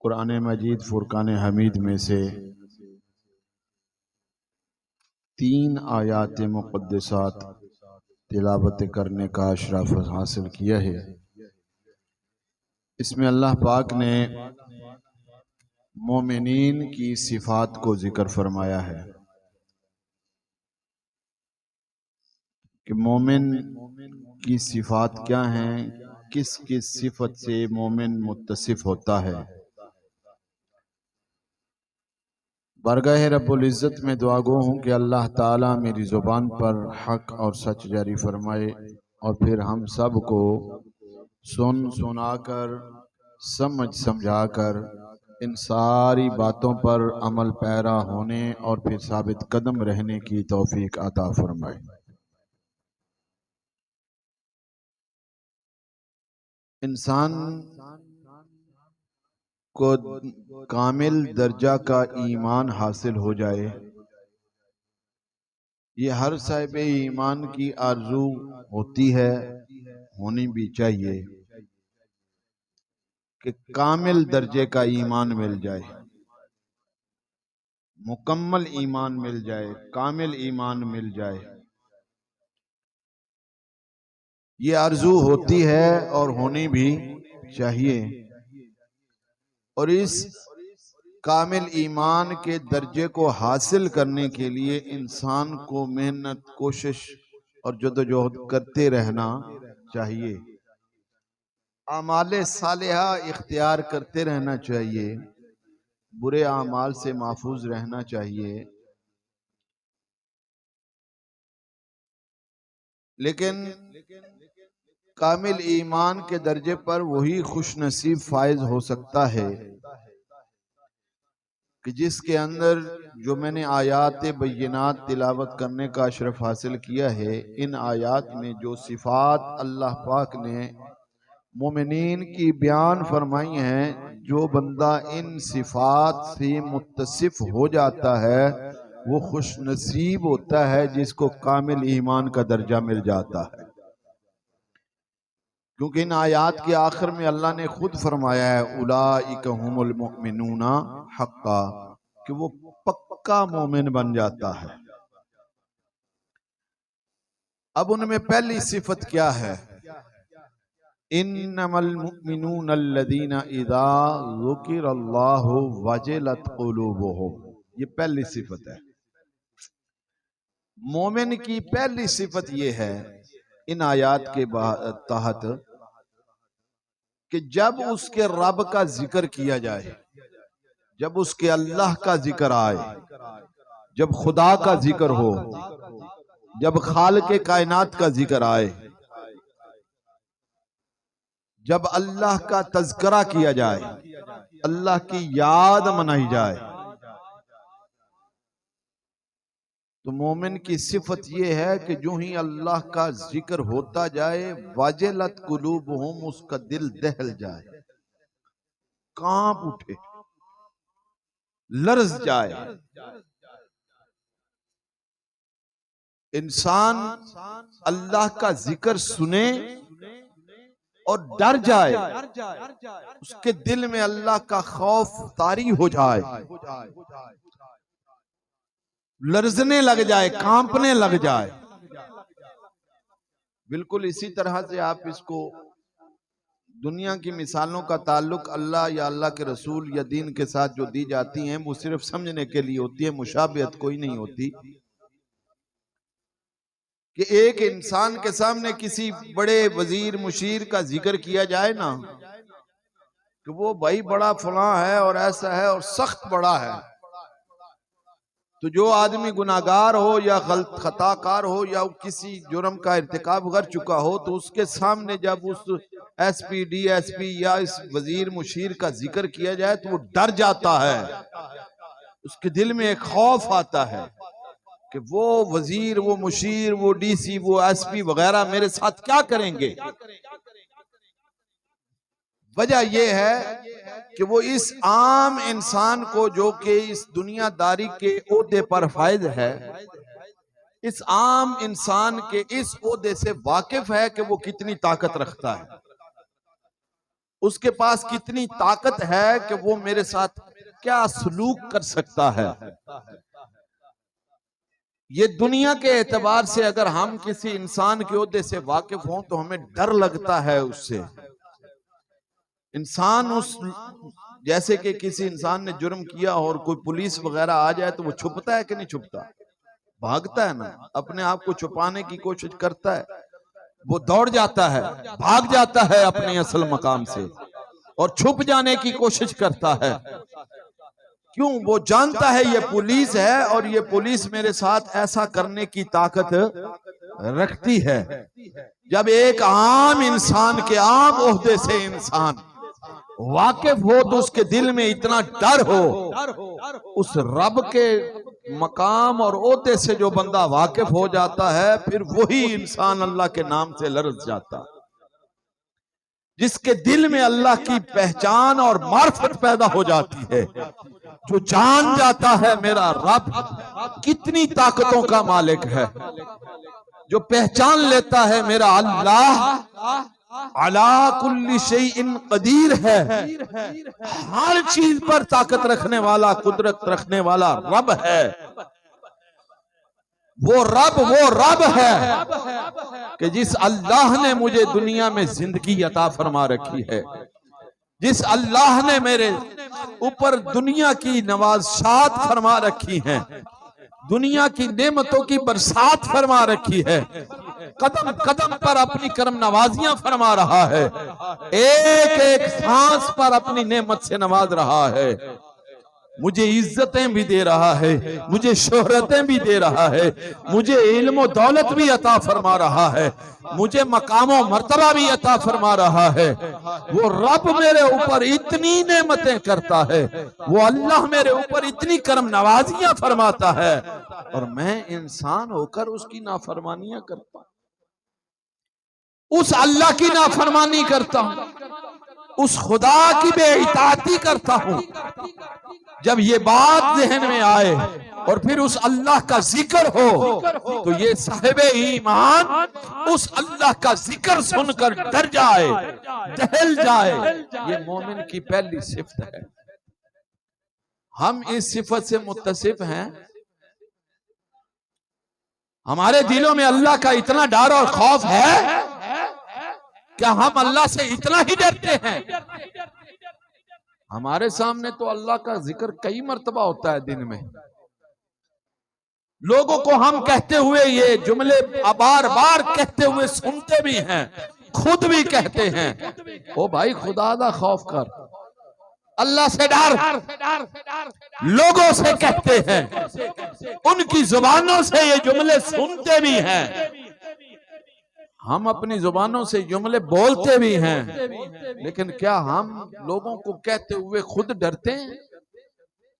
कुरान मजीद फुरकान हमीद में से 3 आयात मुक़द्दसात तिलावत करने का अशरफ हासिल किया है। इसमें अल्लाह पाक ने मोमिनीन की सिफात को जिक्र फरमाया है कि मोमिन की सिफात क्या हैं, किस किस सिफत से मोमिन मुत्तसिफ होता है। बारगाह रब्बुल इज़्ज़त में दुआ गो हूँ कि अल्लाह ताला मेरी ज़ुबान पर हक और सच जारी फरमाए और फिर हम सब को सुन सुनाकर समझ समझाकर इन सारी बातों पर अमल पैरा होने और फिर साबित कदम रहने की तौफीक अता फरमाए। इंसान को कामिल दर्जा का ईमान हासिल हो जाए, ये हर साहिब ईमान की आरज़ू होती है, होनी भी चाहिए कि कामिल दर्जे का ईमान मिल जाए, मुकम्मल ईमान मिल जाए, कामिल ईमान मिल जाए। ये आरज़ू होती है और होनी भी चाहिए। और इस कामिल ईमान के दर्जे को हासिल करने के लिए इंसान को मेहनत, कोशिश और जदोजहद करते रहना चाहिए। आमाले सालिहा इख्तियार करते रहना चाहिए, बुरे आमाल से महफूज रहना चाहिए। लेकिन कामिल ईमान के दर्जे पर वही खुश नसीब फायज हो सकता है कि जिसके अंदर जो मैंने आयात बय्यनात तिलावत करने का अशरफ हासिल किया है, इन आयात में जो सिफात अल्लाह पाक ने मोमिनीन की बयान फरमाई हैं, जो बंदा इन सिफात से मुत्तसिफ हो जाता है वो खुश नसीब होता है जिसको कामिल ईमान का दर्जा मिल जाता है। क्योंकि इन आयात के आखिर में अल्लाह ने खुद फरमाया है उलाइका हुमुल मुमिनूना हक्का, कि वो पक्का मोमिन बन जाता है। अब उनमें पहली सिफत क्या है? इन्नमल मुमिनूना अल्लज़ीना इज़ा ज़ुकिरल्लाहु वजिलत क़ुलूबुहुम, ये पहली सिफत है। मोमिन की पहली सिफत ये है इन आयात के तहत कि जब उसके रब का जिक्र किया जाए, जब उसके अल्लाह का जिक्र आए, जब खुदा का जिक्र हो, जब खालिक़े कायनात का जिक्र आए, जब अल्लाह का तज़किरा किया जाए, अल्लाह की याद मनाई जाए, तो मोमिन की सिफत यह है कि जो ही अल्लाह का जिक्र होता जाए वाजिलत कुलूबुहुम, उसका दिल दहल जाए, कांप उठे, लर्ज जाए। इंसान अल्लाह का जिक्र सुने और डर जाए, उसके दिल में अल्लाह का खौफ तारी हो जाए, लर्जने लग जाए, कांपने लग जाए। बिल्कुल इसी तरह से आप इसको दुनिया की मिसालों का ताल्लुक अल्लाह या अल्लाह के रसूल या दीन के साथ जो दी जाती हैं वो सिर्फ समझने के लिए होती है, मुशाबिहत कोई नहीं होती। कि एक इंसान के सामने किसी बड़े वजीर मुशीर का जिक्र किया जाए ना, कि वो भाई बड़ा फलां है और ऐसा है और सख्त बड़ा है, तो जो आदमी गुनाहगार हो या खताकार हो या किसी जुर्म का इर्तिकाब कर चुका हो, तो उसके सामने जब उस एसपी, डीएसपी या इस वजीर मुशीर का जिक्र किया जाए तो वो डर जाता है, उसके दिल में एक खौफ आता है कि वो वजीर, वो मुशीर, वो डीसी, वो एसपी वगैरह मेरे साथ क्या करेंगे। वजह यह है कि वो इस आम इंसान को जो कि इस दुनियादारी के ओहदे पर फायद है, इस आम इंसान के इस ओहदे से वाकिफ है कि वो कितनी ताकत रखता है। उसके पास कितनी ताकत है कि वो मेरे साथ क्या सलूक कर सकता है। ये दुनिया के एतबार से अगर हम किसी इंसान के ओहदे से वाकिफ हों तो हमें डर लगता है उससे। इंसान उस जैसे कि किसी इंसान ने जुर्म किया और कोई पुलिस वगैरह आ जाए तो वो छुपता है कि नहीं छुपता? भागता है ना, अपने आप को छुपाने की कोशिश करता है, वो दौड़ जाता है, भाग जाता है अपने असल मकाम से और छुप जाने की कोशिश करता है। क्यों? वो जानता है ये पुलिस है और ये पुलिस मेरे साथ ऐसा करने की ताकत रखती है। जब एक आम इंसान के आम ओहदे से इंसान वाकिफ हो तो उसके दिल में इतना डर हो, उस रब के मकाम और ओहदे से जो बंदा वाकिफ हो जाता है फिर वही इंसान अल्लाह के नाम से लरज जाता है। जिसके दिल में अल्लाह की पहचान और मार्फत पैदा हो जाती है, जो जान जाता है मेरा रब कितनी ताकतों का मालिक है, जो पहचान लेता है मेरा अल्लाह अला कुल्ली शैइन कदीर है, हर चीज पर ताकत रखने वाला, कुदरत रखने वाला रब है। वो रब है कि जिस अल्लाह ने मुझे दुनिया में जिंदगी अता फरमा रखी है, जिस अल्लाह ने मेरे ऊपर दुनिया की नवाज़शात फरमा रखी है, दुनिया की नेमतों की बरसात फरमा रखी है, कदम कदम पर अपनी करम नवाजियां फरमा रहा है, एक एक सांस पर अपनी नेमत से नवाज रहा है, मुझे इज्जतें भी दे रहा है, मुझे शोहरतें भी दे रहा है, मुझे इल्म और दौलत भी अता फरमा रहा है, मुझे मकामों मर्तबा भी अता फरमा रहा है। वो रब मेरे ऊपर इतनी नेमतें करता है, वो अल्लाह मेरे ऊपर इतनी करम नवाजियां फरमाता है और मैं इंसान होकर उसकी नाफरमानियां करता हूं, उस अल्लाह की नाफरमानी करता हूं, उस खुदा की बेइताती करता हूं। जब ये बात जहन में आए और फिर उस अल्लाह का जिक्र हो तो ये साहिबे ईमान उस अल्लाह का जिक्र सुनकर डर जाए, दहल जाए। ये मोमिन की पहली सिफत है। हम इस सिफत से मुत्तसिफ हैं, हमारे दिलों में अल्लाह का इतना डर और खौफ है, क्या हम अल्लाह से इतना ही डरते हैं? हमारे सामने तो अल्लाह का जिक्र कई मर्तबा होता है दिन में। लोगों को हम कहते हुए ये जुमले बार बार कहते हुए सुनते भी हैं, खुद भी कहते हैं, ओ भाई खुदा दा खौफ कर, अल्लाह से डर। लोगों से कहते हैं, उनकी जुबानों से ये जुमले सुनते भी हैं, हम अपनी जुबानों से जुमले बोलते भी हैं, लेकिन क्या हम लोगों को कहते हुए खुद डरते हैं?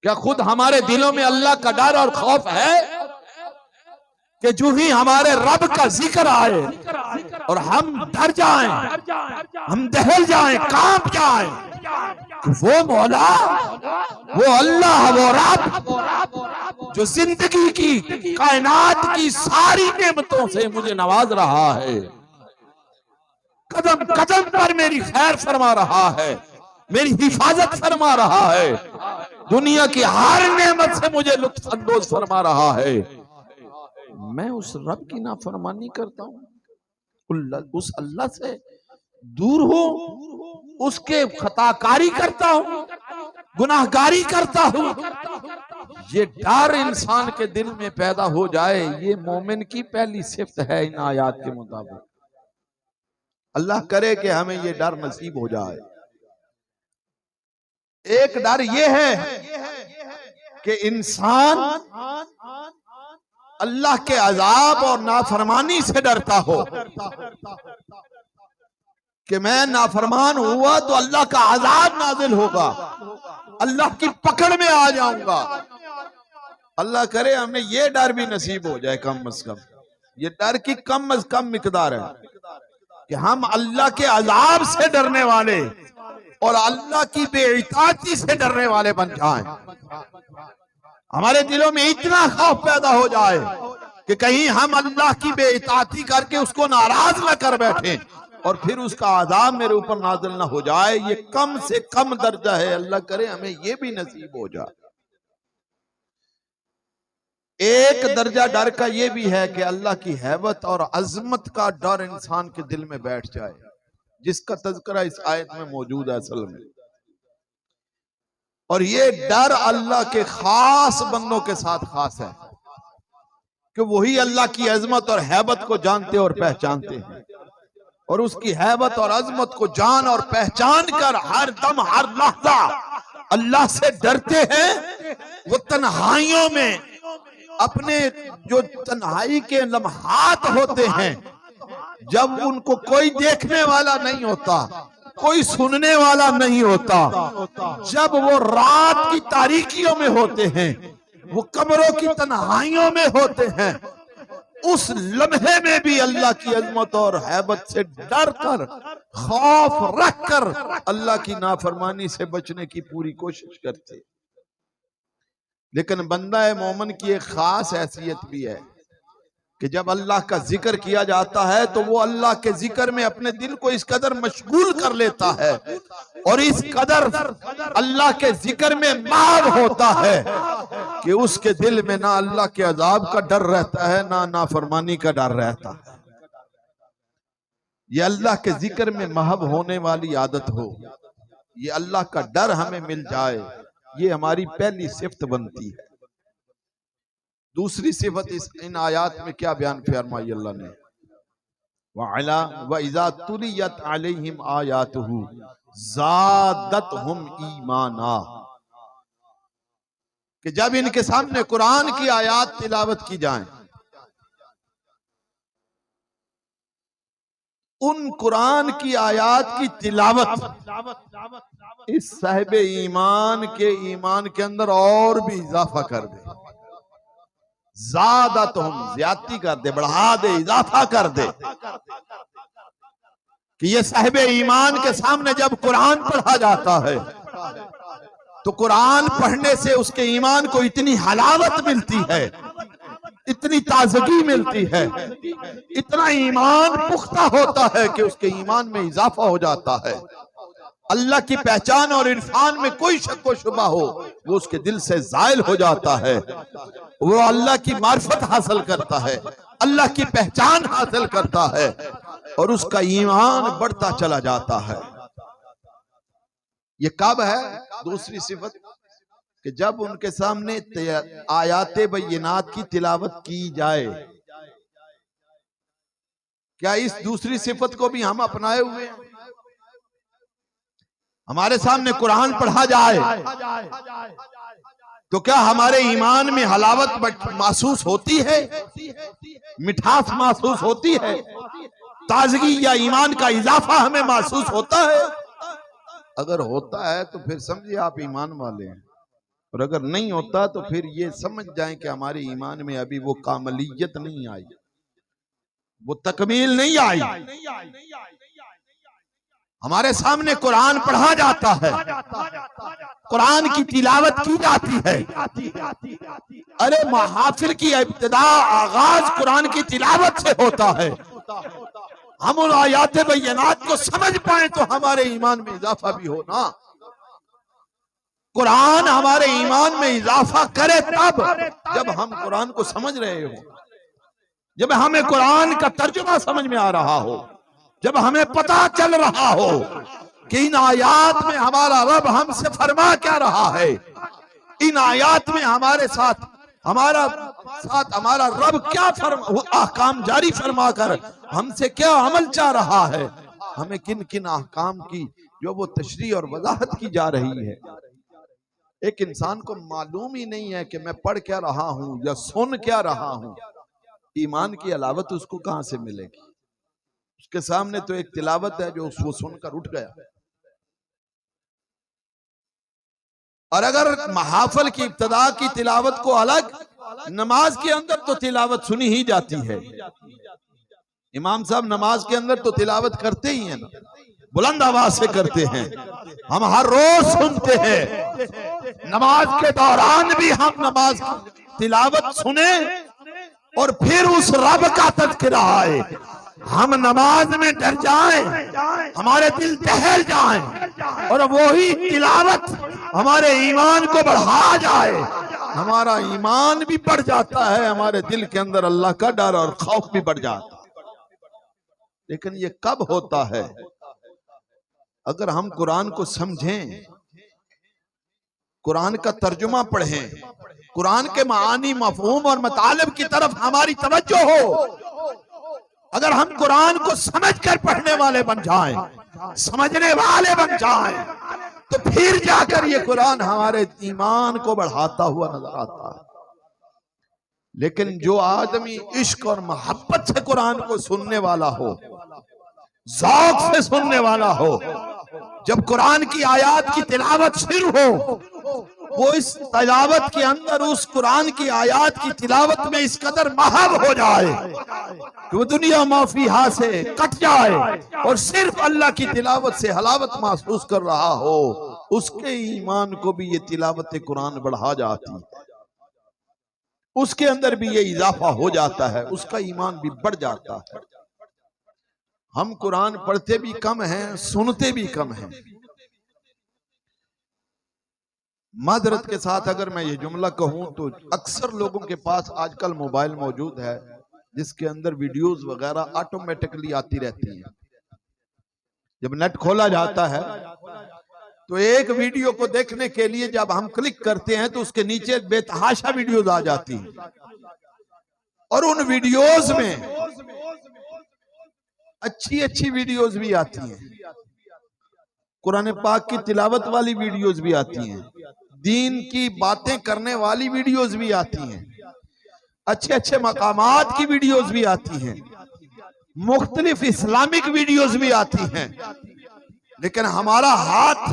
क्या खुद हमारे दिलों में अल्लाह का डर और खौफ है कि जो ही हमारे रब का जिक्र आए और हम डर जाएं, हम दहल जाएं, कांप जाएं, वो मौला, वो अल्लाह, वो रब जो जिंदगी की, कायनात की सारी नेमतों से मुझे नवाज रहा है, कदम कदम पर मेरी खैर फरमा रहा है, मेरी हिफाजत फरमा रहा है, दुनिया की हर नेमत से मुझे लुत्फ अंदोज फरमा रहा है, मैं उस रब की नाफरमानी करता हूं, उस अल्लाह से दूर हो, उसके खताकारी करता हूं, गुनाहगारी करता हूं। ये डर इंसान के दिल में पैदा हो जाए, ये मोमिन की पहली सिफ्त है इन आयात के मुताबिक। अल्लाह करे कि हमें ये डर नसीब हो जाए। एक डर ये है कि इंसान अल्लाह के अजाब और नाफरमानी से डरता हो कि मैं नाफरमान हुआ तो अल्लाह का अजाब नाजिल होगा, अल्लाह की पकड़ में आ जाऊंगा। अल्लाह करे हमें ये डर भी नसीब हो जाए कम अज कम। ये डर की कम अज कम मिकदार है कि हम अल्लाह के अजाब से डरने वाले और अल्लाह की बेइताती से डरने वाले बन जाएं। हमारे दिलों में इतना खौफ पैदा हो जाए कि कहीं हम अल्लाह की बेइताती करके उसको नाराज न कर बैठे, और फिर उसका आज़ाब मेरे ऊपर नाज़िल ना हो जाए, ये कम से कम दर्जा है। अल्लाह करे हमें ये भी नसीब हो जाए। एक दर्जा डर का ये भी है कि अल्लाह की हैबत और अजमत का डर इंसान के दिल में बैठ जाए, जिसका तज़किरा इस आयत में मौजूद है असल में। और ये डर अल्लाह के खास बंदों के साथ खास है कि वही अल्लाह की अजमत और हैबत को जानते और पहचानते हैं, और उसकी हैबत और अजमत को जान और पहचान कर हर दम हर लहजा अल्लाह से डरते हैं। वो तन्हाइयों में अपने जो तन्हाई के लम्हात होते हैं, जब उनको कोई देखने वाला नहीं होता, कोई सुनने वाला नहीं होता, जब वो रात की तारीकियों में होते हैं, वो कब्रों की तन्हाइयों में होते हैं, उस लम्हे में भी अल्लाह की अजमत और हैबत से डर कर, खौफ रख कर अल्लाह की नाफरमानी से बचने की पूरी कोशिश करते। लेकिन बंदा मोमिन की एक खास हैसियत भी है कि जब अल्लाह का जिक्र किया जाता है तो वो अल्लाह के जिक्र में अपने दिल को इस कदर मशगूल कर लेता है और इस कदर अल्लाह के जिक्र में माव होता है कि उसके दिल में ना अल्लाह के अजाब का डर रहता है, ना नाफरमानी का डर रहता है। ये अल्लाह के जिक्र में महब होने वाली आदत हो, ये अल्लाह का डर हमें मिल जाए, ये हमारी पहली सिफत बनती है। दूसरी सिफत इन आयात में क्या बयान फरमाई अल्लाह ने, वअला व इज़ा तुलियत अलैहिम आयातुहु ज़ादतहुम ईमाना, कि जब इनके सामने कुरान की आयात तिलावत की जाए, उन कुरान की आयात की तिलावत इस साहिब ईमान के अंदर और भी इजाफा कर दे, ज्यादा तो हम ज्यादती कर दे, बढ़ा दे, इजाफा कर दे, कि ये साहिब ईमान के सामने जब कुरान पढ़ा जाता है तो कुरान पढ़ने से उसके ईमान को इतनी हलावत मिलती है, इतनी ताजगी मिलती है, इतना ईमान पुख्ता होता है कि उसके ईमान में इजाफा हो जाता है। अल्लाह की पहचान और इरफान में कोई शक व शुबा हो वो उसके दिल से जायल हो जाता है, वो अल्लाह की मार्फत हासिल करता है, अल्लाह की पहचान हासिल करता है और उसका ईमान बढ़ता चला जाता है। ये कब है? दूसरी सिफत कि जब उनके सामने आयाते बय्यिनात की तिलावत की जाए। क्या इस दूसरी सिफत को भी हम अपनाए हुए हैं? हमारे सामने कुरान पढ़ा जाए तो क्या हमारे ईमान में हलावत महसूस होती है, मिठास महसूस होती है, ताजगी या ईमान का इजाफा हमें महसूस होता है? अगर होता है तो फिर समझिए आप ईमान वाले हैं, और अगर नहीं होता तो फिर ये समझ जाएं कि हमारे ईमान में अभी वो कामलियत नहीं आई, वो तकमील नहीं आई। हमारे सामने कुरान पढ़ा जाता है, कुरान की तिलावत की जाती है, अरे महफिल की इब्तिदा आगाज कुरान की तिलावत से होता है। हम उन आयाते बय्यिनात को समझ पाए तो हमारे ईमान में इजाफा भी हो ना। कुरान हमारे ईमान में इजाफा करे तब जब हम कुरान को समझ रहे हो, जब हमें कुरान का तर्जुमा समझ में आ रहा हो, जब हमें पता चल रहा हो कि इन आयात में हमारा रब हमसे फरमा क्या रहा है, इन आयात में हमारे साथ हमारा रब क्या अहकाम जारी फरमा कर हमसे क्या अमल चाह रहा है, हमें किन किन अहकाम की जो वो तशरीह और वजाहत की जा रही है। एक इंसान को मालूम ही नहीं है कि मैं पढ़ क्या रहा हूं या सुन क्या रहा हूं, ईमान की अलावत उसको कहां से मिलेगी? उसके सामने तो एक तिलावत है जो वो सुनकर उठ गया। और अगर महाफल की इब्तिदा की तिलावत को अलग, नमाज के अंदर तो तिलावत सुनी ही जाती है। इमाम साहब नमाज के अंदर तो तिलावत करते ही हैं ना, बुलंद आवाज से करते हैं, हम हर रोज सुनते हैं। नमाज के दौरान भी हम नमाज की तिलावत सुने और फिर उस रब का तज़किरा आए, हम नमाज में डर जाएं, हमारे दिल दहल जाएं और वही तिलावत हमारे ईमान को बढ़ा जाए, हमारा ईमान भी बढ़ जाता है, हमारे दिल के अंदर अल्लाह का डर और खौफ भी बढ़ जाता है। लेकिन ये कब होता है? अगर हम कुरान को समझें, कुरान का तर्जुमा पढ़ें, कुरान के मानी, मफहूम और मतलब की तरफ हमारी तवज्जो हो। अगर हम कुरान को समझकर पढ़ने वाले बन जाएं, समझने वाले बन जाएं, तो फिर जाकर ये कुरान हमारे ईमान को बढ़ाता हुआ नजर आता है। लेकिन जो आदमी इश्क और मोहब्बत से कुरान को सुनने वाला हो, ज़ौक़ से सुनने वाला हो, जब कुरान की आयत की तिलावत शुरू हो, वो इस तिलावत के अंदर उस कुरान की आयत की तिलावत में इस कदर महव हो जाए कि वो दुनिया माफिया से कट जाए और सिर्फ अल्लाह की तिलावत से हलावत महसूस कर रहा हो, उसके ईमान को भी ये तिलावत कुरान बढ़ा जाती है, उसके अंदर भी ये इजाफा हो जाता है, उसका ईमान भी बढ़ जाता है। हम कुरान पढ़ते भी कम हैं, सुनते भी कम हैं। मादरत के साथ अगर मैं ये जुमला कहूं तो अक्सर लोगों के पास आजकल मोबाइल मौजूद है जिसके अंदर वीडियोस वगैरह ऑटोमेटिकली आती रहती हैं। जब नेट खोला जाता है तो एक वीडियो को देखने के लिए जब हम क्लिक करते हैं तो उसके नीचे बेतहाशा वीडियोस आ जाती हैं और उन वीडियोस में अच्छी अच्छी वीडियोस भी आती हैं, कुरान पाक की तिलावत वाली वीडियोस भी आती हैं, दीन की बातें करने वाली वीडियोस भी आती हैं, अच्छे अच्छे मकामात की वीडियोस भी आती हैं, मुख्तलिफ इस्लामिक वीडियोस भी आती हैं। लेकिन हमारा हाथ,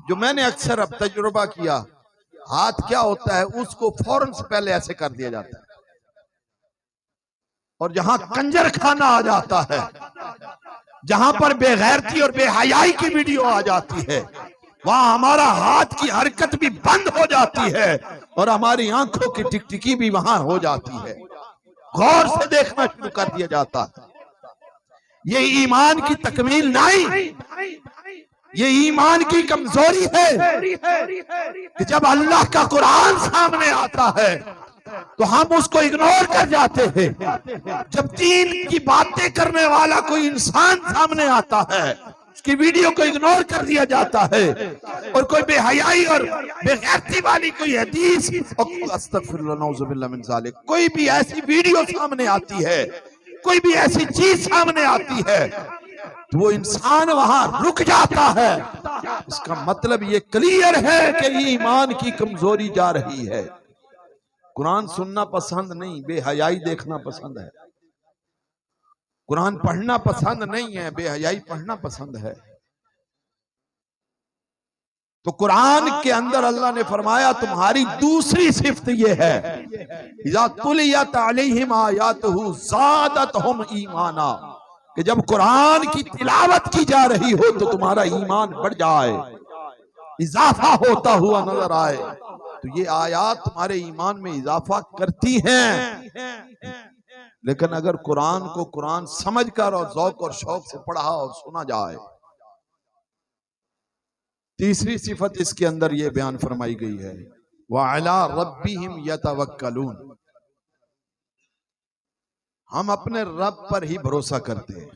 जो मैंने अक्सर अब तजुर्बा किया, हाथ क्या होता है, उसको फौरन से पहले ऐसे कर दिया जाता है और जहां कंजर खाना आ जाता है, जहां पर बेगैरती और बेहयाई की वीडियो आ जाती है, वहां हमारा हाथ की हरकत भी बंद हो जाती है और हमारी आंखों की टिकटिकी भी वहां हो जाती है, गौर से देखना शुरू कर दिया जाता है। ये ईमान की तकमील नहीं, ये ईमान की कमजोरी है कि जब अल्लाह का कुरान सामने आता है तो हम उसको इग्नोर कर जाते हैं। जब दीन की बातें करने वाला कोई इंसान सामने आता है, उसकी वीडियो को इग्नोर कर दिया जाता है और कोई बेहयाई और बेगैरती वाली कोई हदीस, अस्तगफिरुल्लाह नऊजुबिल्लाह मिन ज़ालिक, कोई भी ऐसी वीडियो सामने आती है, कोई भी ऐसी चीज सामने आती है तो वो इंसान वहां रुक जाता है। इसका मतलब ये क्लियर है कि ईमान की कमजोरी जा रही है। कुरान सुनना पसंद नहीं, बेहयाई देखना पसंद है। कुरान पढ़ना पसंद नहीं है, बेहयाई पढ़ना पसंद है। तो कुरान के अंदर अल्लाह ने फरमाया तुम्हारी दूसरी सिफ्त ये है, इज़ा तुलियत अलैहिम आयातुहु ज़ादतहुम ईमाना, कि जब कुरान की तिलावत की जा रही हो तो तुम्हारा ईमान बढ़ जाए, इजाफा होता हुआ नजर आए। तो ये आयात तुम्हारे ईमान में इजाफा करती हैं। लेकिन अगर कुरान को कुरान समझकर और ज़ौक़ और शौक से पढ़ा और सुना जाए। तीसरी सिफत इसके अंदर यह बयान फरमाई गई है, व अला रब्बिहिम यतवक्कलून, हम अपने रब पर ही भरोसा करते हैं।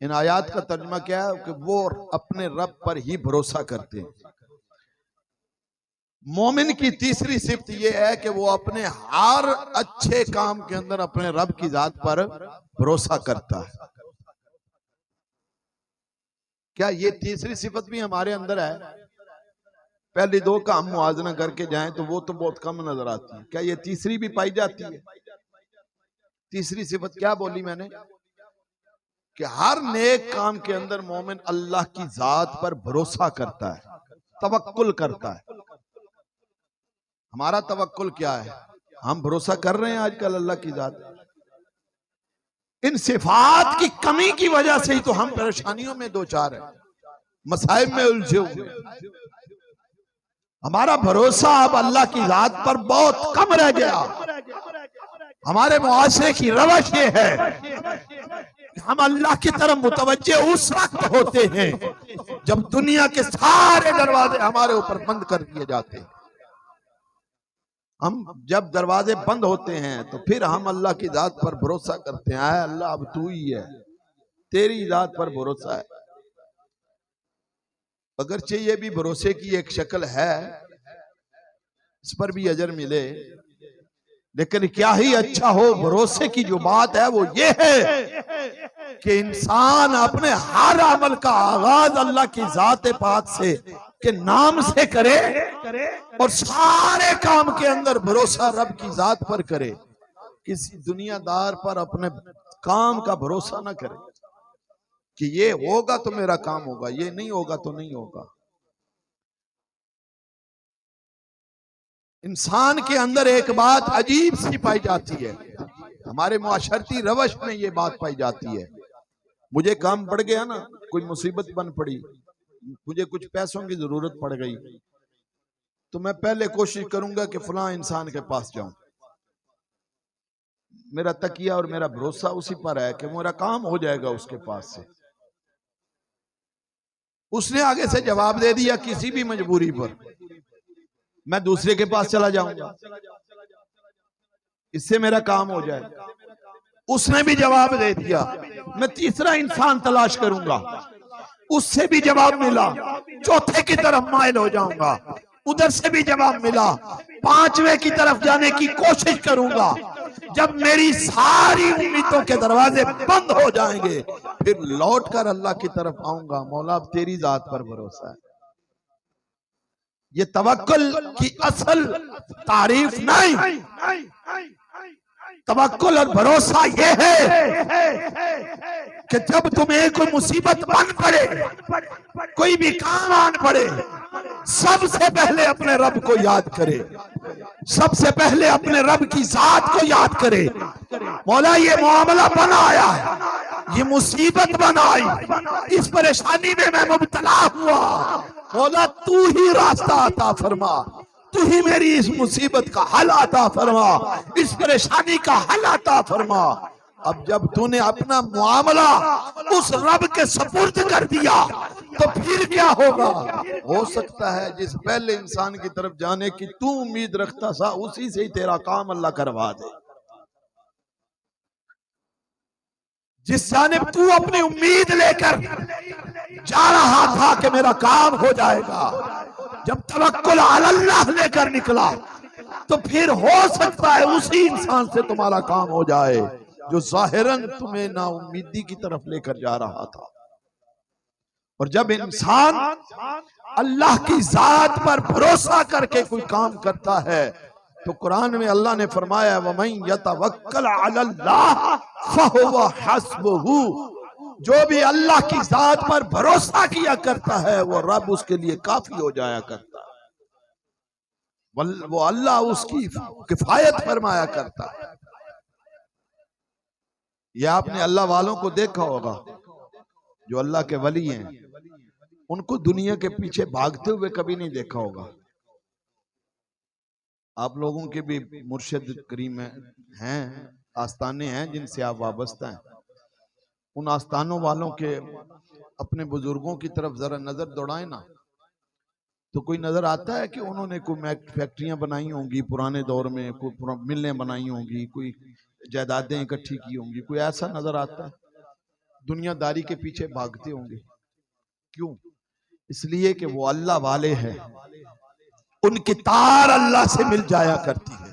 इन आयात का तर्जुमा क्या है कि वो अपने रब पर ही भरोसा करते हैं। मोमिन की तीसरी सिफ्त ये है कि वो अपने हर अच्छे काम के अंदर अपने रब की जात पर भरोसा करता है। क्या ये तीसरी सिफत भी हमारे अंदर है? पहले दो का हम मुआजना करके जाएं तो वो तो बहुत कम नजर आती है। क्या ये तीसरी भी पाई जाती है? तीसरी सिफत क्या बोली मैंने कि हर नेक काम के अंदर मोमिन अल्लाह की जात पर भरोसा करता है, तवक्कुल करता है। हमारा तवक्कुल क्या है? हम भरोसा कर रहे हैं आजकल अल्लाह की जात। इन सिफात की कमी की वजह से ही तो हम परेशानियों में दो चार हैं, मसाइब में उलझे हुए। हमारा भरोसा अब अल्लाह की जात पर बहुत कम रह गया। हमारे मुआशरे की रवश ये है, हम अल्लाह की तरफ मुतवज्जे उस वक्त होते हैं जब दुनिया के सारे दरवाजे हमारे ऊपर बंद कर दिए जाते हैं। हम जब दरवाजे बंद होते हैं तो फिर हम अल्लाह की जात पर भरोसा करते हैं। अल्लाह अब तू ही है, तेरी जात पर भरोसा है। अगरचे ये भी भरोसे की एक शक्ल है, इस पर भी अजर मिले, लेकिन क्या ही अच्छा हो। भरोसे की जो बात है वो ये है कि इंसान अपने हर अमल का आगाज अल्लाह की जात पाक से के नाम से करे और सारे काम के अंदर भरोसा रब की जात पर करे। किसी दुनियादार पर अपने काम का भरोसा ना करे कि ये होगा तो मेरा काम होगा, ये नहीं होगा तो नहीं होगा। इंसान के अंदर एक बात अजीब सी पाई जाती है, हमारे मुआशरती रवश में ये बात पाई जाती है। मुझे काम पड़ गया ना, कोई मुसीबत बन पड़ी, मुझे कुछ पैसों की जरूरत पड़ गई, तो मैं पहले कोशिश करूंगा कि फलां इंसान के पास जाऊं। मेरा तकिया और मेरा भरोसा उसी पर है कि मेरा काम हो जाएगा उसके पास से। उसने आगे से जवाब दे दिया किसी भी मजबूरी पर, मैं दूसरे के पास चला जाऊंगा, इससे मेरा काम हो जाएगा। उसने भी जवाब दे दिया, मैं तीसरा इंसान तलाश करूंगा, उससे भी जवाब मिला, चौथे की तरफ माइल हो जाऊंगा, उधर से भी जवाब मिला, पांचवें की तरफ जाने की कोशिश करूंगा। जब मेरी सारी उम्मीदों के दरवाजे बंद हो जाएंगे फिर लौटकर अल्लाह की तरफ आऊंगा। मौला अब तेरी जात पर भरोसा है। ये तवक्कुल की असल तारीफ नहीं, तवक्कुल और भरोसा ये है कि जब तुम्हें कोई मुसीबत बन पड़े, कोई भी काम आन पड़े, सबसे पहले अपने रब को याद करे, सबसे पहले अपने रब की जात को याद करे। मौला ये मामला बना आया है, ये मुसीबत बनाई, इस परेशानी में मैं मुब्तला हुआ, मौला तू ही रास्ता अता फरमा, तू ही मेरी इस मुसीबत का हल अता फरमा, इस परेशानी का हल अता फरमा। अब जब तूने अपना मामला उस रब के सुपुर्द कर दिया तो फिर क्या होगा? हो सकता है जिस पहले इंसान की तरफ जाने की तू उम्मीद रखता था उसी से ही तेरा काम अल्लाह करवा दे। जिस जानिब तू अपनी उम्मीद लेकर जा रहा था कि मेरा काम हो जाएगा, जब तवक्कुल अल्लाह लेकर निकला तो फिर हो सकता है उसी इंसान से तुम्हारा काम हो जाए जो जाहिरन तुम्हें नाउम्मीदी की तरफ लेकर जा रहा था। और जब इंसान अल्लाह की जात पर भरोसा करके कोई काम करता है तो कुरान में अल्लाह ने फरमाया वमन यतवक्कल अलल्लाह फहुवा हस्बुहु, जो भी अल्लाह की जात पर भरोसा किया करता है वो रब उसके लिए काफी हो जाया करता है, वो अल्लाह उसकी किफायत फरमाया करता है। ये आपने अल्लाह वालों को देखा होगा, जो अल्लाह के वली हैं, उनको दुनिया के पीछे भागते हुए कभी नहीं देखा होगा। आप लोगों के भी मुर्शिद करीम हैं, आस्थाने हैं जिनसे आप वाबस्ता हैं, उन आस्थानों वालों के अपने बुजुर्गों की तरफ जरा नजर दौड़ाए ना, तो कोई नजर आता है कि उन्होंने कोई फैक्ट्रियां बनाई होंगी पुराने दौर में, कोई मिलें बनाई होंगी, कोई जायदादें इकट्ठी की होंगी, कोई ऐसा नजर आता है? दुनियादारी के पीछे भागते होंगे। क्यों? इसलिए कि वो अल्लाह वाले हैं, उनकी तार अल्लाह से मिल जाया करती है,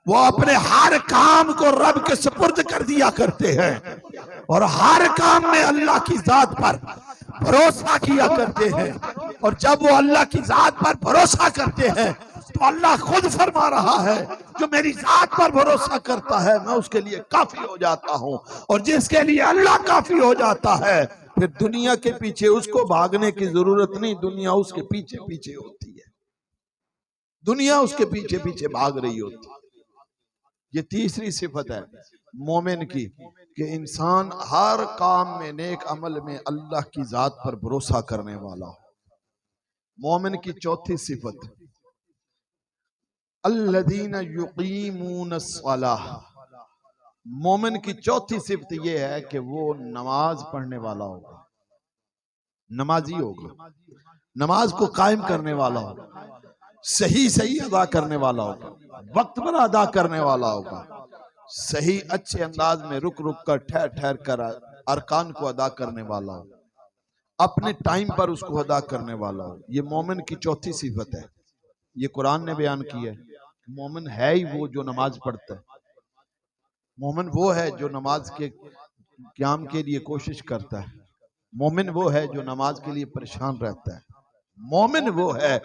वो अपने हर काम को रब के सुपुर्द कर दिया करते हैं और हर काम में अल्लाह की जात पर भरोसा किया करते हैं। और जब वो अल्लाह की जात पर भरोसा करते हैं तो अल्लाह खुद फरमा रहा है जो मेरी जात पर भरोसा करता है मैं उसके लिए काफी हो जाता हूं, और जिसके लिए अल्लाह काफी हो जाता है फिर दुनिया के पीछे उसको भागने की जरूरत नहीं, दुनिया उसके पीछे पीछे होती है, दुनिया उसके पीछे पीछे भाग रही होती है। ये तीसरी सिफत है मोमिन की कि इंसान हर काम में, नेक अमल में अल्लाह की जात पर भरोसा करने वाला हो। मोमिन की चौथी सिफत अल्लज़ीना युक़ीमूनस्सलाह, मोमिन की चौथी सिफत यह है कि वो नमाज पढ़ने वाला होगा, नमाजी होगा, नमाज को कायम करने वाला होगा, सही सही अदा करने वाला होगा, वक्त पर अदा करने वाला होगा, सही अच्छे अंदाज में रुक रुक कर ठहर ठहर कर अरकान को अदा करने वाला हो, अपने टाइम पर उसको अदा करने वाला हो। ये मोमिन की चौथी सिफत है। ये कुरान ने बयान की है। मोमिन है ही वो जो नमाज पढ़ता है। मोमिन वो है जो नमाज के क़याम के लिए कोशिश करता है। मोमिन वो है जो नमाज के लिए परेशान रहता है। मोमिन वो है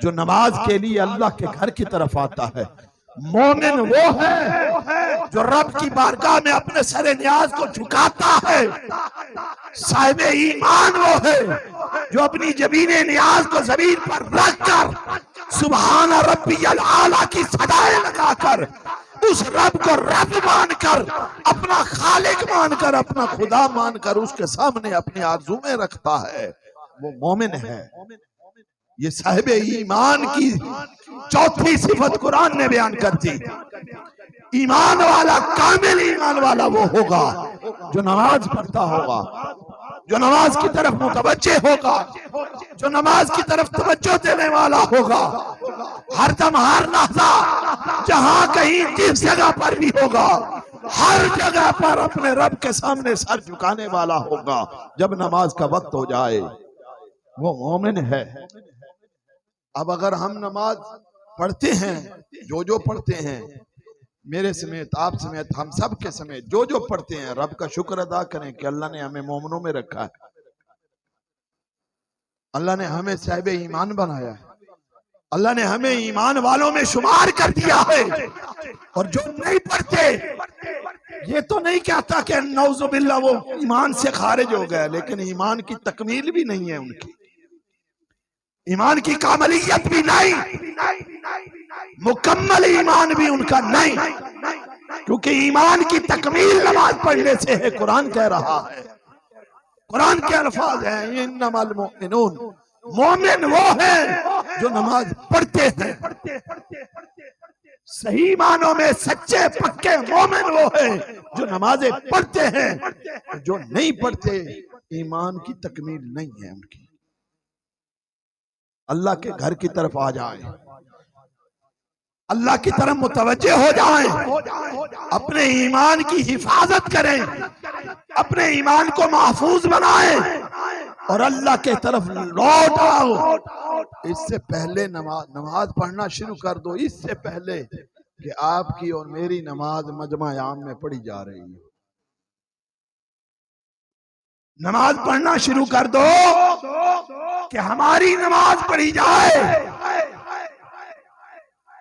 जो नमाज के लिए अल्लाह के घर की तरफ आता है। मोमिन वो है जो रब की बारगाह में अपने सरे न्याज को झुकाता है। साहिब ईमान वो है जो अपनी जबीने न्याज को जमीन पर रखकर सुभान रब्बियल आला की सदाएं लगाकर उस रब को रब मानकर, अपना खालिक मानकर, अपना खुदा मानकर उसके सामने अपनी आरज़ूएं रखता है, वो मोमिन है। ये साहिब ईमान की चौथी सिफत कुरान ने बयान कर दी। ईमान वाला, कामिल ईमान वाला वो होगा जो नमाज पढ़ता होगा, जो नमाज की तरफ मुतवज्जे होगा, जो नमाज की तरफ तवज्जो देने वाला होगा, हर दम हर लहजा जहां कहीं जिस जगह पर भी होगा, हर जगह पर अपने रब के सामने सर झुकाने वाला होगा। जब नमाज का वक्त हो जाए वो मोमिन है। अब अगर हम नमाज पढ़ते हैं, जो पढ़ते हैं, मेरे समेत, आप समेत, हम सब के समेत जो पढ़ते हैं, रब का शुक्र अदा करें कि अल्लाह ने हमें मोमिनों में रखा है। अल्लाह ने हमें साहिब ईमान बनाया है। अल्लाह ने हमें ईमान वालों में शुमार कर दिया है। और जो नहीं पढ़ते, ये तो नहीं कहता कि नौजुबिल्लाह वो ईमान से खारिज हो गए, लेकिन ईमान की तकमील भी नहीं है उनकी, ईमान की कामलियत भी नहीं, मुकम्मल ईमान भी उनका नहीं, क्योंकि ईमान की तकमील नमाज पढ़ने से है। कुरान कह रहा है, कुरान के अल्फाज हैं, इन्नमल मुमिनून, मोमिन वो है जो नमाज पढ़ते हैं। सही मानों में सच्चे पक्के मोमिन वो है जो नमाजें पढ़ते हैं। जो नहीं पढ़ते, ईमान की तकमील नहीं है उनकी। अल्लाह के घर की तरफ आ जाए, अल्लाह की तरफ मुतवज्जे हो जाएं, अपने ईमान की हिफाजत करें, अपने ईमान को महफूज बनाएं और अल्लाह के तरफ लौट आओ। इससे पहले नमाज पढ़ना शुरू कर दो, इससे पहले कि आपकी और मेरी नमाज मजमा आम में पढ़ी जा रही है। नमाज पढ़ना शुरू कर दो कि हमारी नमाज पढ़ी जाए।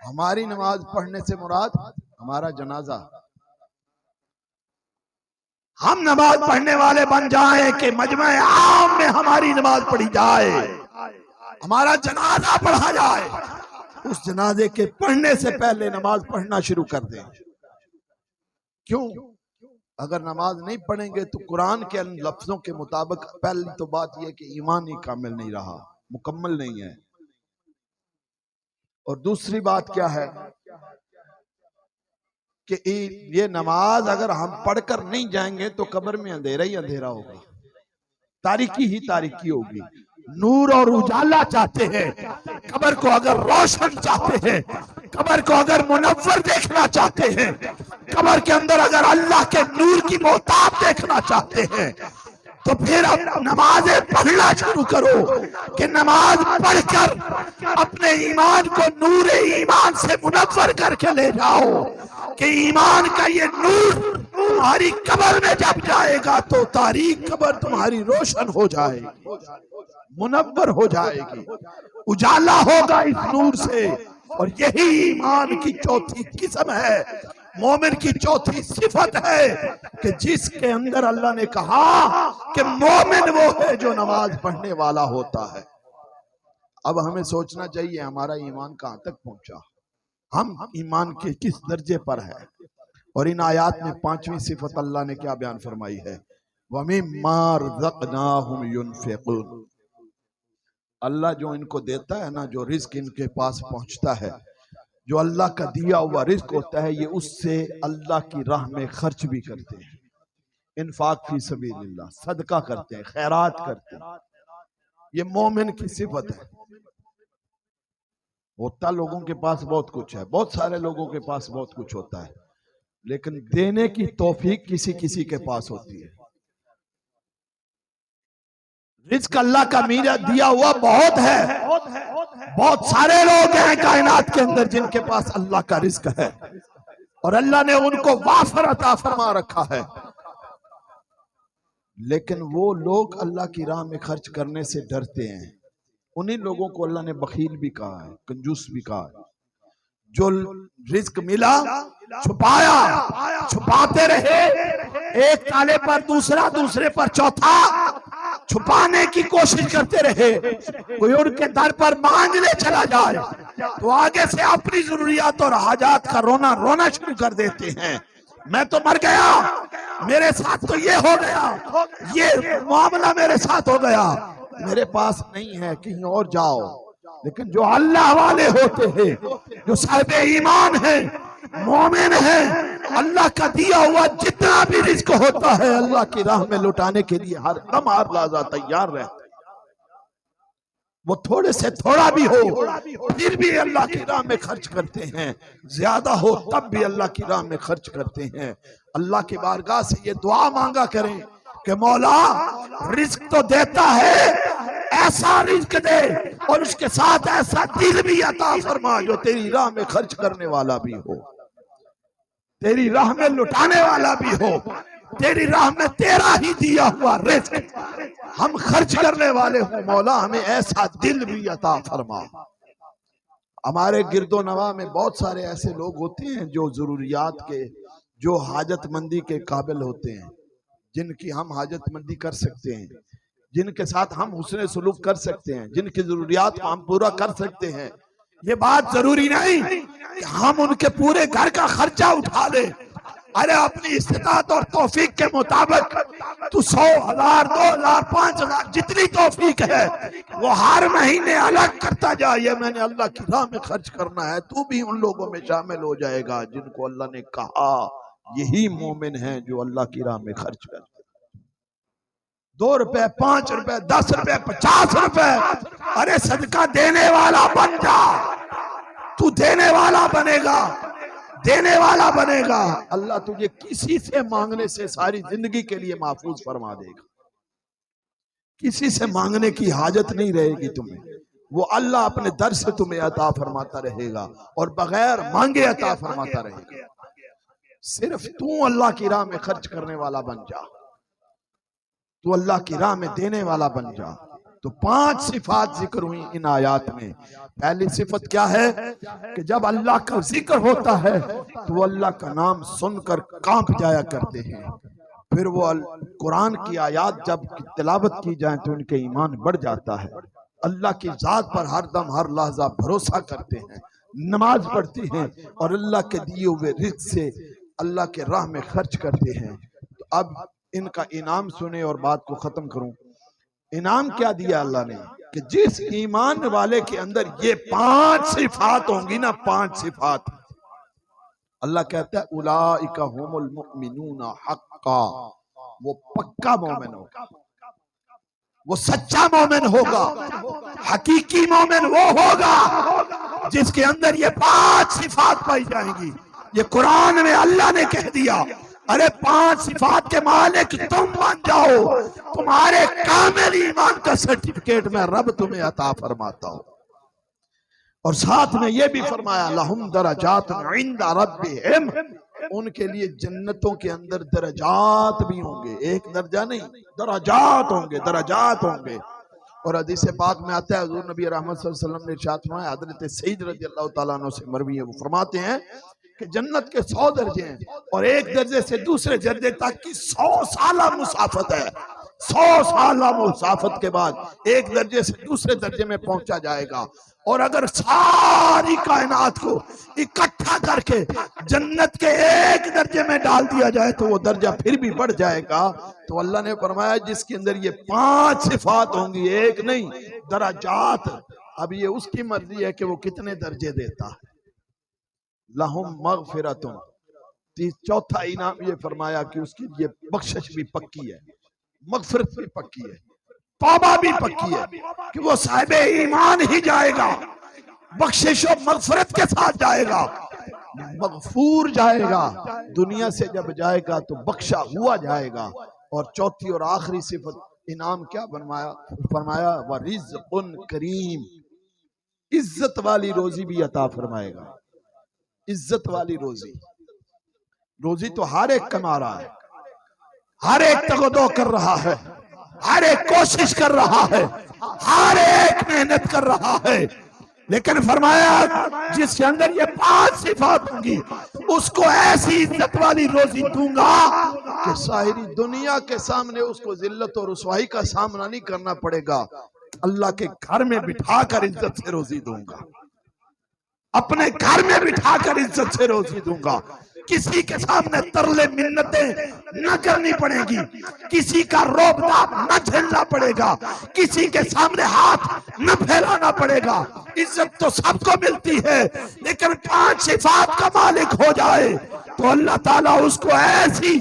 हमारी नमाज पढ़ने से मुराद हमारा जनाजा। हम नमाज पढ़ने वाले बन जाएं कि मजमा आम में हमारी नमाज पढ़ी जाए, हमारा जनाजा पढ़ा जाए। उस जनाजे के पढ़ने से पहले नमाज पढ़ना शुरू कर दें। क्यों? अगर नमाज नहीं पढ़ेंगे तो कुरान के लफ्जों के मुताबिक पहली तो बात यह कि ईमान ही कामिल नहीं रहा, मुकम्मल नहीं है। और दूसरी बात क्या है कि ये नमाज अगर हम पढ़कर नहीं जाएंगे तो कब्र में अंधेरा ही अंधेरा होगा, तारीकी ही तारीकी होगी। नूर और उजाला चाहते हैं, कब्र को अगर रोशन चाहते हैं, कब्र को अगर मुनव्वर देखना चाहते हैं, कब्र के अंदर अगर अल्लाह के नूर की मोहताब देखना चाहते हैं, तो फिर अब नमाजें पढ़ना शुरू करो कि नमाज पढ़कर अपने ईमान को नूर ईमान से मुनव्वर करके ले जाओ कि ईमान का ये नूर तुम्हारी कब्र में जब जाएगा तो तारीक कब्र तुम्हारी रोशन हो जाएगी, मुनव्वर हो जाएगी, उजाला होगा इस नूर से। और यही ईमान की चौथी किस्म है, मोमिन की चौथी सिफत है कि जिसके अंदर अल्लाह ने कहा कि मोमिन वो है जो नमाज पढ़ने वाला होता है। अब हमें सोचना चाहिए हमारा ईमान कहां तक पहुंचा, हम ईमान के किस दर्जे पर है। और इन आयात में पांचवी सिफत अल्लाह ने क्या बयान फरमाई है, वमिम्मा रज़क़नाहुम युनफ़िक़ून। अल्लाह जो इनको देता है ना, जो रिज्क इनके पास पहुंचता है, जो अल्लाह का दिया हुआ रिज्क होता है, ये उससे अल्लाह की राह में खर्च भी करते हैं, इन्फाक फी सबीलिल्लाह, सदका करते हैं, खैरात करते हैं। ये मोमिन की सिफत है। होता लोगों के पास बहुत कुछ है, बहुत सारे लोगों के पास बहुत कुछ होता है, लेकिन देने की तौफीक किसी किसी के पास होती है। रिज्क अल्लाह का मीरा दिया हुआ बहुत है, बहुत सारे लोग हैं कायनात के अंदर जिनके पास अल्लाह का रिज्क है और अल्लाह ने उनको वाफर अता फरमा रखा है, लेकिन वो लोग अल्लाह की राह में खर्च करने से डरते हैं। उन्हीं लोगों को अल्लाह ने बखील भी कहा है, कंजूस भी कहा है। जो रिज्क मिला छुपाया, छुपाते रहे, एक ताले पर दूसरा, दूसरे पर चौथा, छुपाने की कोशिश करते रहे। कोई उनके दर पर मांगने चला जाए तो आगे से अपनी जरूरियात और हाजात का रोना शुरू कर देते हैं। मैं तो मर गया, मेरे साथ तो ये हो गया, ये मामला मेरे साथ हो गया, मेरे पास नहीं है, कहीं और जाओ। लेकिन जो अल्लाह वाले होते हैं, जो साहिब ईमान है, मोमिन है, अल्लाह का दिया हुआ जितना भी रिज्क होता है अल्लाह की राह में लुटाने के लिए हर दम हर लहजा तैयार रहते हैं। वो थोड़े से थोड़ा भी हो फिर भी अल्लाह की राह में खर्च करते हैं, ज्यादा हो तब भी अल्लाह की राह में खर्च करते हैं। अल्लाह की बारगाह से ये दुआ मांगा करें कि मौला रिज्क तो देता है, ऐसा रिज्क दे और उसके साथ ऐसा दिल भी अता फरमा जो तेरी राह में खर्च करने वाला भी हो, तेरी राह में लुटाने वाला भी हो, तेरी राह में तेरा ही दिया हुआ रिज्क हम खर्च करने वाले हो। मौला हमें ऐसा दिल भी अता फरमा। हमारे गिरदो नवा में बहुत सारे ऐसे लोग होते हैं जो जरूरियात के, जो हाजतमंदी के काबिल होते हैं, जिनकी हम हाजतमंदी कर सकते हैं, जिनके साथ हम हुस्न सुलूक कर सकते हैं, जिनकी जरूरियात को हम पूरा कर सकते हैं। ये बात जरूरी नहीं कि हम उनके पूरे घर का खर्चा उठा ले। अरे अपनी इस्तिताअत और तौफीक के मुताबिक तू 100,000, 2,000, 5,000 जितनी तौफीक है वो हर महीने अलग करता जा। ये मैंने अल्लाह की राह में खर्च करना है, तू भी उन लोगों में शामिल हो जाएगा जिनको अल्लाह ने कहा यही मोमिन है जो अल्लाह की राह में खर्च करते। 2 रुपए, 5 रुपए, 10 रुपए, 50 रुपए, अरे सदका देने वाला बन जा, तू देने वाला बनेगा, देने वाला बनेगा। अल्लाह तुझे किसी से मांगने से सारी जिंदगी के लिए महफूज फरमा देगा। किसी से मांगने की हाजत नहीं रहेगी तुम्हें, वो अल्लाह अपने दर से तुम्हें अता फरमाता रहेगा और बगैर मांगे अता फरमाता रहेगा। सिर्फ तू अल्लाह की राह में खर्च करने वाला बन जा, तू अल्लाह की राह में देने वाला बन जा। तो 5 सिफात जिक्र हुई इन आयात में। पहली सिफत क्या है कि जब अल्लाह का जिक्र होता है तो अल्लाह का नाम सुनकर कांप जाया करते हैं। फिर वो कुरान की आयात जब तिलावत की जाए तो उनके ईमान बढ़ जाता है, अल्लाह की जात पर हर दम हर लहजा भरोसा करते हैं, नमाज पढ़ते हैं और अल्लाह के दिए हुए रिज़्क से अल्लाह के राह में खर्च करते हैं। तो अब इनका इनाम सुने और बात को खत्म करूं। इनाम क्या दिया अल्लाह ने कि जिस ईमान वाले के अंदर ये 5 सिफात होंगी ना, 5 सिफात, अल्लाह कहता है उलाइका हुमुल मुमिनूना हक्का, वो पक्का मोमिन होगा, वो सच्चा मोमिन होगा, हकीकी मोमिन वो होगा जिसके अंदर ये 5 सिफात पाई जाएंगी। ये कुरान में अल्लाह ने कह दिया, अरे 5 सिफात के मालिक तुम बन जाओ, तुम्हारे कामिल ईमान का सर्टिफिकेट में रब तुम्हें अता फरमाता हो। और साथ में ये भी फरमाया लहुम दरजातुन इंदा रब्बिहिम, उनके लिए जन्नतों के अंदर दरजात भी होंगे, एक दर्जा नहीं, दरजात होंगे, दरजात होंगे। और हदीस पाक में आता है हुजूर नबी रहमत सल्लल्लाहु अलैहि वसल्लम ने इरशाद फरमाया, हजरत सईद रज़ियल्लाहु ताला अन्हु से मरवी है, वो फरमाते हैं कि जन्नत के 100 दर्जे हैं और एक दर्जे से दूसरे दर्जे तक की 100 साल मुसाफत है। 100 साल मुसाफत के बाद एक दर्जे से दूसरे दर्जे में पहुंचा जाएगा। और अगर सारी कायनात को इकट्ठा करके जन्नत के एक दर्जे में डाल दिया जाए तो वो दर्जा फिर भी बढ़ जाएगा। तो अल्लाह ने फरमाया जिसके अंदर ये 5 सिफात होंगी, एक नहीं, दरजात। अब ये उसकी मर्जी है कि वो कितने दर्जे देता है। लहुम मगफिरतुन, चौथा इनाम ये फरमाया कि उसके लिए बख्शिश भी पक्की है, मगफिरत भी पक्की है, तौबा भी पक्की है कि वो साहिब ईमान ही जाएगा, बख्शिश और मगफिरत के साथ जाएगा, मगफूर जाएगा, दुनिया से जब जाएगा तो बख्शा हुआ जाएगा। और चौथी और आखिरी सिफत इनाम क्या फरमाया, व रिज़्क़ुन करीम, इज्जत वाली रोजी भी अता फरमाएगा। इज्जत वाली रोजी, रोजी तो हर एक कमा रहा है, हर एक तगदो कर रहा है, हर एक कोशिश कर रहा है, हर एक मेहनत कर रहा है, लेकिन फरमाया जिसके अंदर ये 5 सिफात होंगी उसको ऐसी इज्जत वाली रोजी दूंगा कि सारी दुनिया के सामने उसको जिल्लत और रुसवाई का सामना नहीं करना पड़ेगा। अल्लाह के घर में बिठाकर इज्जत से रोजी दूंगा, अपने घर में बिठाकर इज्जत से रोजी दूंगा, किसी के सामने तरले मिन्नतें न करनी पड़ेगी, किसी का रोब दाब न झेलना पड़ेगा, किसी के सामने हाथ न फैलाना पड़ेगा। इज्जत तो सबको मिलती है, लेकिन 5 सिफात का मालिक हो जाए तो अल्लाह ताला उसको ऐसी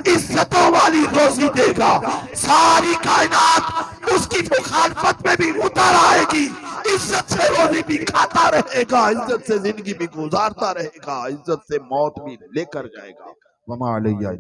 इज्जतों वाली रोजी देगा, सारी कायनात उसकी मुखालफत में भी उतर आएगी, इज्जत से रोजी भी खाता रहेगा, इज्जत से जिंदगी भी गुजारता रहेगा, इज्जत से मौत भी लेकर जाएगा। वमा अलैया।